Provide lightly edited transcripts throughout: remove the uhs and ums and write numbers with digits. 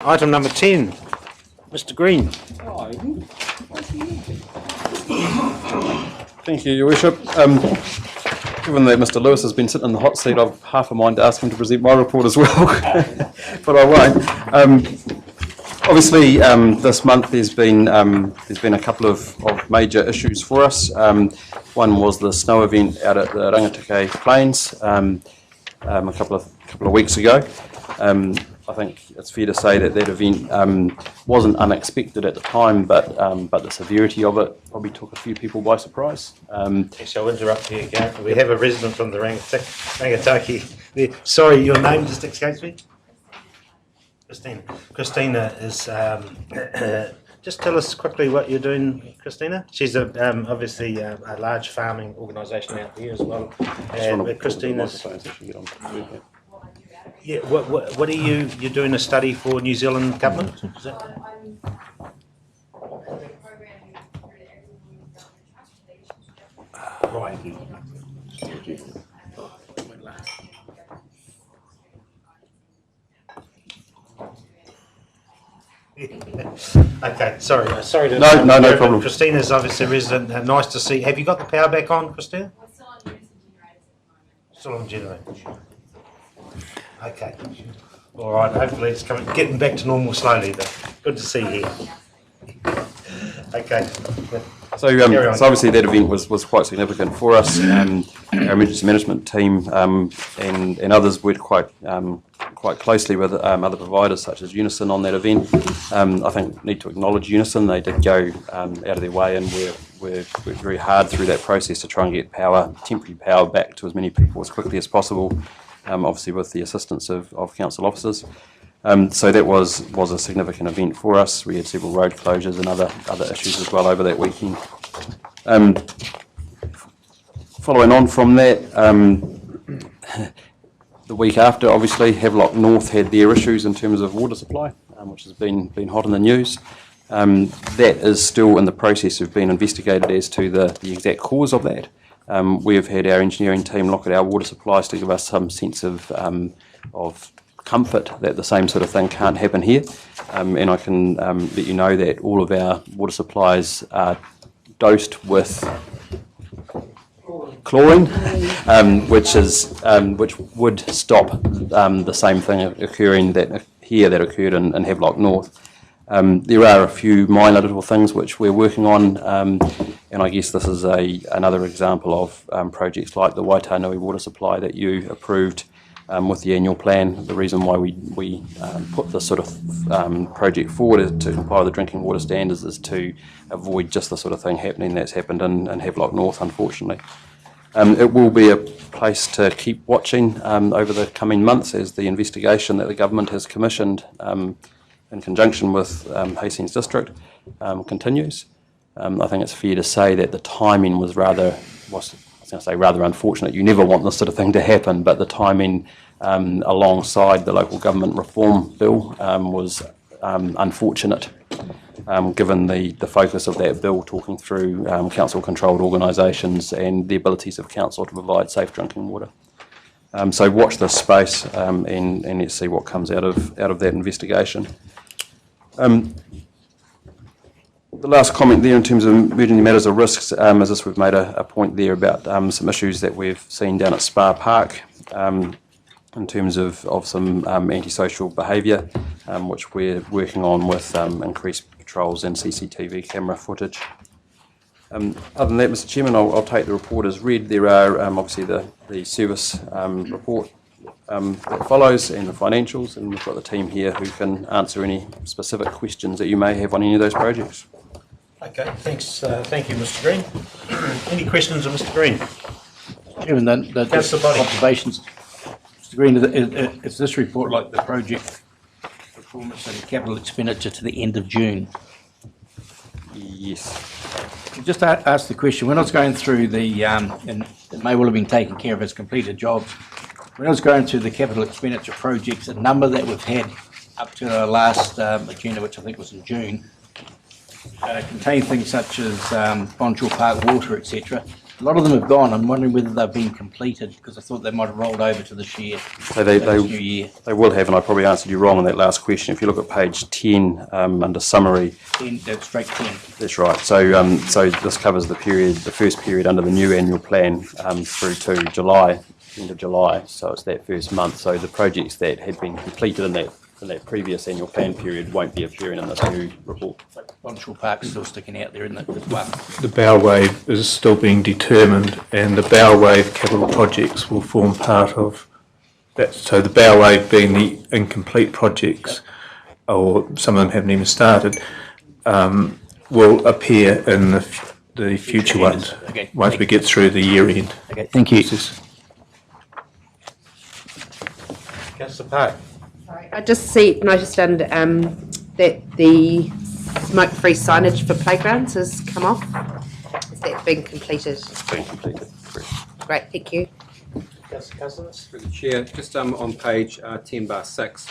Item number 10, Mr. Green. Thank you, Your Worship. Given that Mr. Lewis has been sitting in the hot seat, I've half a mind to ask him to present my report as well, but I won't. Obviously, this month there's been a couple of major issues for us. One was the snow event out at the Rangitikei Plains a couple of weeks ago. I think it's fair to say that that event wasn't unexpected at the time, but the severity of it probably took a few people by surprise. Yes, I'll interrupt you again. We have a resident from the Rangataki there. Sorry, your name just escapes me? Christina. Christina is, just tell us quickly what you're doing, Christina. She's obviously a large farming organisation out there as well. And Christina's... Yeah, what are you're doing a study for New Zealand government? Is that? Right. Okay, sorry to no problem. Christina's obviously a resident. Nice to see. Have you got the power back on, Christina? Still on generator. Okay. All right. Hopefully it's getting back to normal slowly. But good to see you here. Okay. So obviously that event was quite significant for us. Our emergency management team and others worked quite closely with other providers such as Unison on that event. I think need to acknowledge Unison. They did go out of their way and worked very hard through that process to try and get temporary power back to as many people as quickly as possible. Obviously with the assistance of council officers. So that was a significant event for us. We had several road closures and other issues as well over that weekend. Following on from that, the week after, obviously, Havelock North had their issues in terms of water supply, which has been hot in the news. That is still in the process of being investigated as to the exact cause of that. We have had our engineering team look at our water supplies to give us some sense of comfort that the same sort of thing can't happen here. And I can let you know that all of our water supplies are dosed with chlorine, which would stop the same thing occurring that occurred in Havelock North. There are a few minor little things which we're working on, and I guess this is another example of projects like the Waitanui water supply that you approved with the annual plan. The reason why we put this sort of project forward is to comply with the drinking water standards, is to avoid just the sort of thing happening that's happened in Havelock North, unfortunately. It will be a place to keep watching over the coming months as the investigation that the government has commissioned in conjunction with Hastings District continues. I think it's fair to say that the timing was rather unfortunate. You never want this sort of thing to happen, but the timing alongside the local government reform bill was unfortunate, given the focus of that bill talking through council-controlled organisations and the abilities of council to provide safe drinking water. So watch this space and let's see what comes out of that investigation. The last comment there in terms of emergency matters or risks is this: we've made a point there about some issues that we've seen down at Spa Park in terms of some antisocial behaviour, which we're working on with increased patrols and CCTV camera footage. Other than that, Mr Chairman, I'll take the report as read. There are obviously the service report that follows and the financials, and we've got the team here who can answer any specific questions that you may have on any of those projects. Okay, thanks. Thank you, Mr Green. Any questions of Mr Green? Chairman, the observations. Mr Green, is this report like the project performance and capital expenditure to the end of June? Yes. Just ask the question, when I was going through and it may well have been taken care of as completed jobs, when I was going through the capital expenditure projects, a number that we've had up to our last agenda, which I think was in June, contain things such as Bonchall Park water, etc. A lot of them have gone. I'm wondering whether they've been completed, because I thought they might have rolled over to this year. So this new year. they will have, and I probably answered you wrong on that last question. If you look at page 10 under summary, 10, that's straight 10. that's right. So so this covers the first period under the new annual plan through to July, end of July. So it's that first month. So the projects that had been completed in that previous annual plan period won't be appearing in this new report. Bonshaw Park's still sticking out there, isn't it, as well? The bow wave is still being determined, and the bow wave capital projects will form part of that. So the bow wave being the incomplete projects, or some of them haven't even started, will appear in the future ones once we get through the year end. Okay, thank you. Councillor Park. I just noticed that the smoke-free signage for playgrounds has come off. Has that been completed? It's been completed. Correct. Great, thank you. Councillors. Through the chair, just on page 10/6,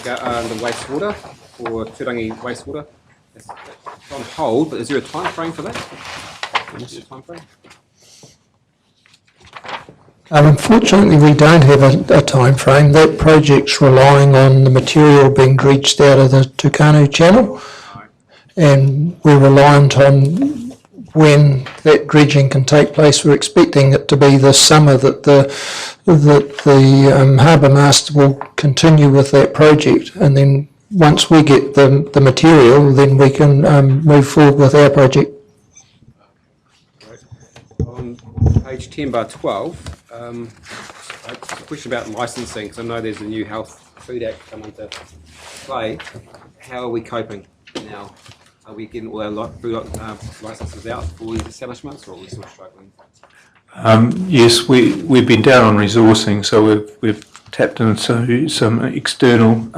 the wastewater for Turangi wastewater. It's on hold, but is there a time frame for that? Is there a time frame? Unfortunately, we don't have a time frame. That project's relying on the material being dredged out of the Tukanu Channel, and we're reliant on when that dredging can take place. We're expecting it to be this summer that the harbour master will continue with that project, and then once we get the material, then we can move forward with our project. On page 10/12, a question about licensing, because I know there's a new Health Food Act coming into play. How are we coping now? Are we getting all our food licenses out for these establishments, or are we still struggling? Yes, we've been down on resourcing, so we've tapped into some external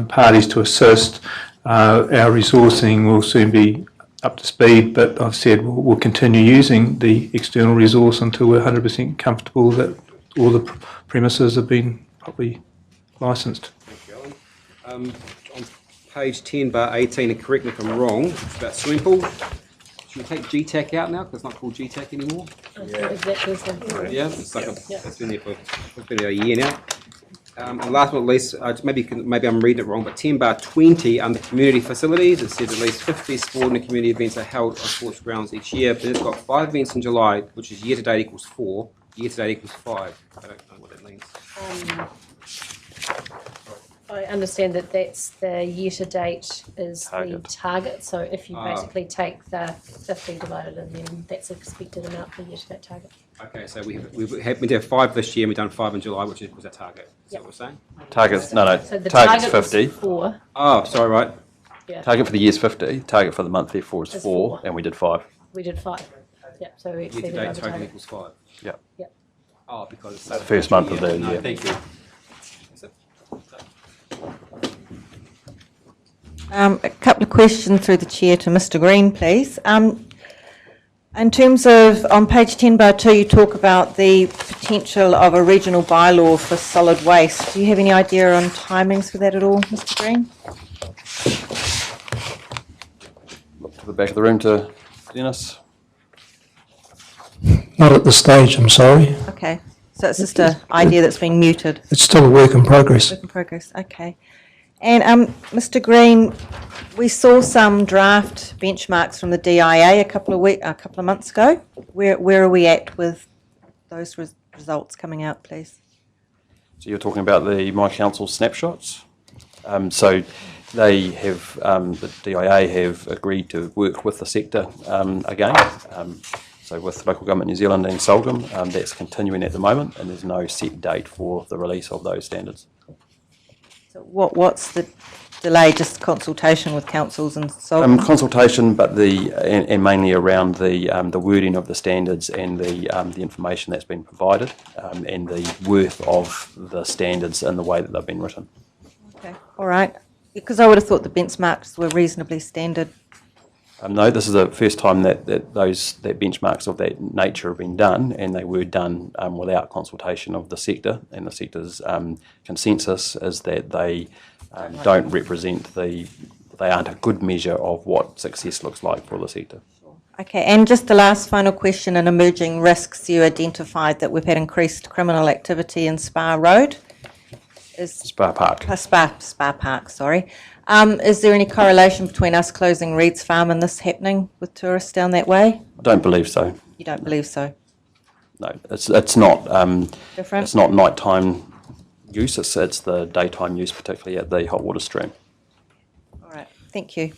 parties to assist. Our resourcing will soon be up to speed, but I've said we'll continue using the external resource until we're 100% comfortable that all the premises have been properly licensed. Thank you, Alan. On page 10/18, and correct me if I'm wrong, it's about swimming pool. Should we take GTAC out now, because it's not called GTAC anymore? Exactly. Yeah, it's like it's been there for a year now. And last but not least, maybe I'm reading it wrong, but 10/20 under community facilities, it says at least 50 sport and community events are held on sports grounds each year, but it's got 5 events in July, which is year to date equals 4, year to date equals 5. I don't know what that means. I understand that that's the year-to-date is the target, so if you basically take the 50 divided and then that's the expected amount for year-to-date target. Okay, so we have 5 this year, and we've done 5 in July, which was our target. Is that what we're saying? Target's, no, So the target's target 50. was 4. Oh, sorry, right. Yeah. Target for the year's 50, target for the month therefore is Is 4, 4. and we did 5. We did 5. Yeah, so we Year to exceeded date over total target. equals 5. Yeah. Yep. Oh, because it's The first month of the No, year. thank you. A couple of questions through the chair to Mr. Green, please. In terms of, on page 10/2, you talk about the potential of a regional bylaw for solid waste. Do you have any idea on timings for that at all, Mr. Green? Look to the back of the room to Dennis. Not at this stage, I'm sorry. Okay, so it's just an idea that's been muted. It's still a work in progress. Work in progress, okay. And Mr. Green, we saw some draft benchmarks from the DIA a couple of months ago. Where are we at with those results coming out, please? So you're talking about the My Council snapshots. So they have, the DIA have agreed to work with the sector again. So with Local Government New Zealand and Solgum, that's continuing at the moment, and there's no set date for the release of those standards. So what's the delay? Just consultation with councils and so on? Consultation, but and mainly around the wording of the standards and the information that's been provided, and the worth of the standards and the way that they've been written. Okay, all right. Because I would have thought the benchmarks were reasonably standard. No, this is the first time that benchmarks of that nature have been done, and they were done without consultation of the sector, and the sector's consensus is that they don't represent they aren't a good measure of what success looks like for the sector. Okay, and just the last final question, in emerging risks, you identified that we've had increased criminal activity in Spa Road. Spa Park. Spa Park, sorry. Is there any correlation between us closing Reed's Farm and this happening with tourists down that way? I don't believe so. You don't believe so? No, it's not. Different? It's not nighttime use. It's the daytime use, particularly at the hot water stream. All right, thank you.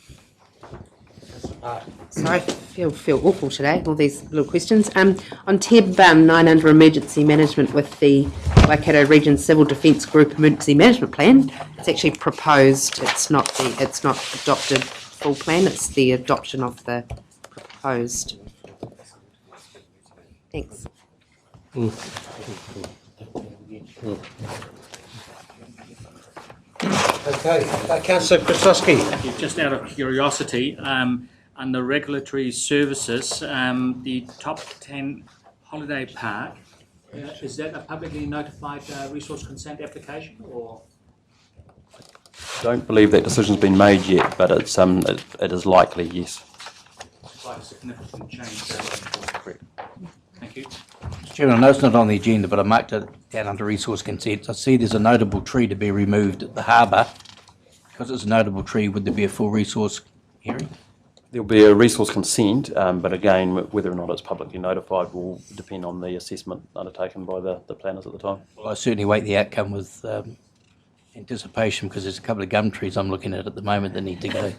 Sorry, I feel awful today, all these little questions. On tab 9 under emergency management with the Waikato Region Civil Defence Group Emergency Management Plan, it's actually proposed, it's not adopted full plan, it's the adoption of the proposed. Thanks. Okay, Councillor Krasowski. Just out of curiosity, under regulatory services, the top 10 holiday park, is that a publicly notified resource consent application, or? I don't believe that decision's been made yet, but it is likely, yes. Quite a significant change. Correct. Thank you. Mr. Chairman, I know it's not on the agenda, but I marked it down under resource consent. I see there's a notable tree to be removed at the harbour. Because it's a notable tree, would there be a full resource hearing? There'll be a resource consent, but again, whether or not it's publicly notified will depend on the assessment undertaken by the planners at the time. Well, I certainly wait the outcome with anticipation, because there's a couple of gum trees I'm looking at the moment that need to go.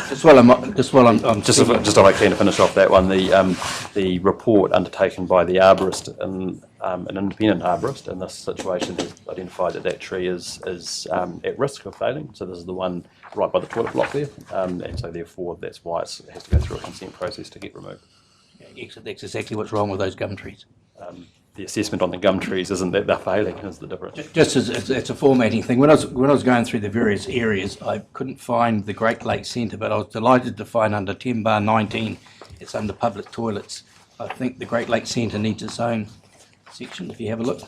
Just while I'm Just if I'm keen to finish off that one, the report undertaken by the arborist, an independent arborist in this situation, has identified that tree is at risk of failing. So this is the one right by the toilet block there, and so therefore that's why it has to go through a consent process to get removed. That's exactly what's wrong with those gum trees. The assessment on the gum trees isn't that they're failing, is the difference. Just as it's a formatting thing. When I was going through the various areas, I couldn't find the Great Lakes Centre, but I was delighted to find under 10/19, it's under public toilets. I think the Great Lakes Centre needs its own section. If you have a look,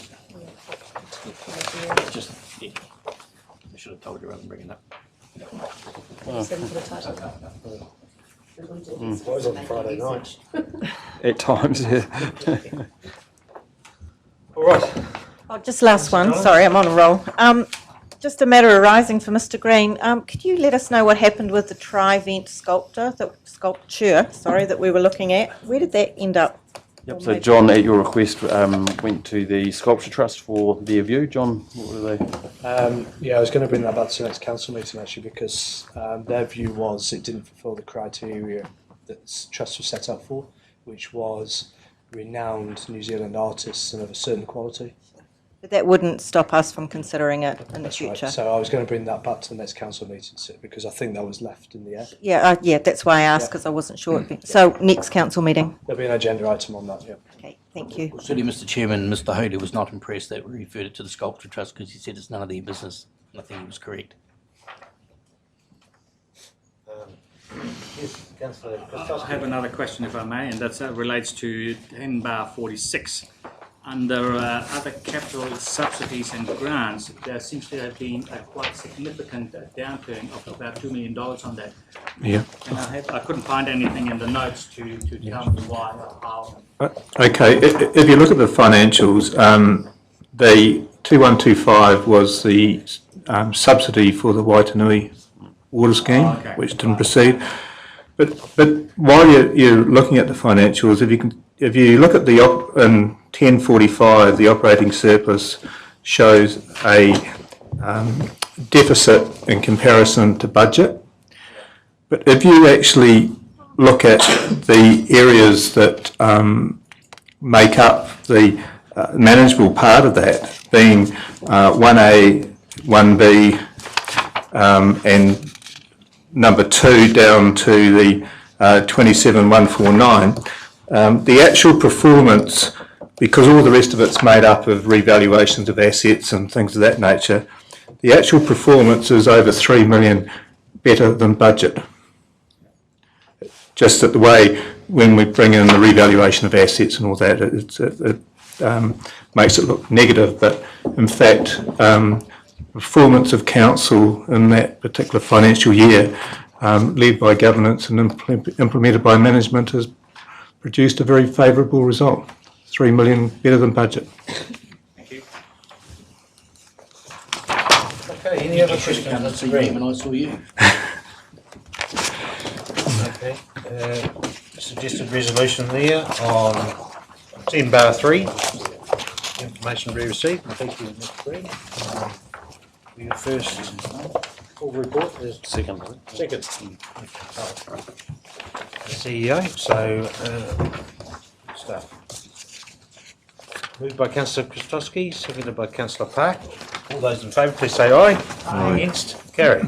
just yeah. I should have told you rather than bring it up. It was on Friday night. At times, yeah. All right. Oh, just last one, sorry, I'm on a roll. Just a matter arising for Mr. Green. Could you let us know what happened with the tri-vent sculpture that we were looking at? Where did that end up? Yep, so John, at your request, went to the Sculpture Trust for their view. John, what were they? Yeah, I was going to bring that back to the next council meeting actually, because their view was it didn't fulfil the criteria that the trust was set up for, which was renowned New Zealand artists and of a certain quality. But that wouldn't stop us from considering it in the That's future. right. So I was going to bring that back to the next council meeting because I think that was left in the air. Yeah, that's why I asked, because I wasn't sure. So next council meeting. There'll be an agenda item on that, yeah. Okay, thank you. Well, certainly, Mr. Chairman, Mr. Holy was not impressed that we referred it to the Sculpture Trust, because he said it's none of their business. And I think he was correct. Yes, Councillor I Krasowski. have another question, if I may, and that relates to 10/46. Under other capital subsidies and grants, there seems to have been a quite significant downturn of about $2 million on that. Yeah. And I couldn't find anything in the notes to tell me why or how. Okay, if you look at the financials, the 2125 was the subsidy for the Waitanui water scheme, okay. which didn't proceed. But while you're looking at the financials, if you look at in 1045, the operating surplus shows a deficit in comparison to budget. But if you actually look at the areas that make up the manageable part of that, being 1A, 1B, and number 2 down to the 27149, the actual performance, because all the rest of it's made up of revaluations of assets and things of that nature, the actual performance is over 3 million better than budget. Just that the way when we bring in the revaluation of assets and all that, it makes it look negative, but in fact, performance of council in that particular financial year led by governance and implemented by management, has produced a very favourable result. 3 million better than budget. Thank you. Okay, any other questions? That's the when I saw you. Okay, suggested resolution there on 10(3). Information to be received. Thank you, Mr. Green. Your first full report is Second. second. CEO, so stuff. Moved by Councillor Christowski, seconded by Councillor Park. All those in favour, please say aye. Aye. Against? Carry.